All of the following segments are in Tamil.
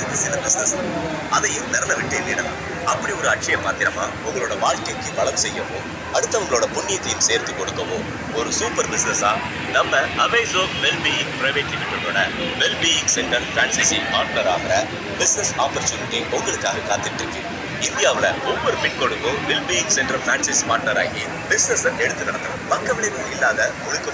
இது சில பிசினஸ் அதையும் விரல விட்டு எண்ணிடலாம். அப்படி ஒரு அட்சய பாத்திரமா உங்களோட வாழ்க்கைக்கு வளம் செய்யவோ அடுத்தவங்களோட புண்ணியத்தையும் சேர்த்து கொடுக்கவோ ஒரு சூப்பர் பிசினஸா நம்ம அவேசோ வெல்பீயிங் பிரைவேட் லிமிடெடோட வெல்பீயிங் சென்டர் பிரான்சைசி பார்ட்னர் ஆகிற பிசினஸ் ஆப்பர்ச்சுனிட்டி உங்களுக்காக காத்துட்டு இருக்கு. இந்தியாவில் ஒவ்வொரு பின்கோடுக்கும் வெல்பீயிங் சென்டர் பிரான்சைஸ் பார்ட்னர் ஆகி பிசினஸ் எடுத்து நடத்தணும். பக்க விளைவுகள் இல்லாத முழுக்க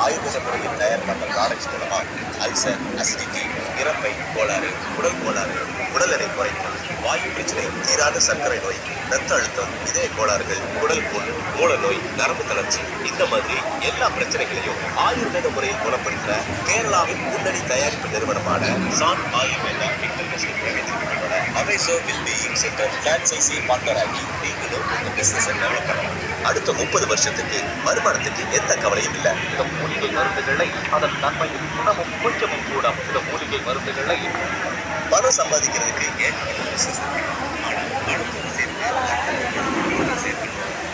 ஆயுர்வேத முறையில் தயார் பண்ண ப்ராடக்ட்ஸ் மூலமா அல்சர், அசிடிட்டி, இறப்பை கோளாறு, உடல் கோளாறு, உடல் எடை குறைக்கும், வாயு பிரச்சனை, தீராத சர்க்கரை நோய், ரத்த அழுத்தம், இதய கோளாறுகள், குடல் புண், மூல நோய், நரம்பு தளர்ச்சி, இந்த மாதிரி எல்லா பிரச்சனைகளையும் ஆயுர்வேத முறையில் குணப்படுத்த கேரளாவின் முன்னணி தயாரிப்பு நிறுவனமான சான் ஆயுர்வேதா இன்டர்நேஷனல் பிரைவேட் லிமிடெடோட Aveso wellbeing centre franchisee partner ஆகி நீங்களும் உங்க பிசினஸ் டெவலப் பண்ணலாம். அடுத்த 30 வருஷத்துக்கு வருமானத்துக்கு எந்த கவலையும் இல்லை. இந்த மூலிகை மருந்துகளை அதன் நன்மையும் குணமும் கொஞ்சமும் கூட இந்த மூலிகை மருந்துகளை பணம் சம்பாதிக்கிறதுக்கு ஏன் பிசினஸ், ஆனால் பணத்தோடு சேர்த்து சேர்க்கணும்.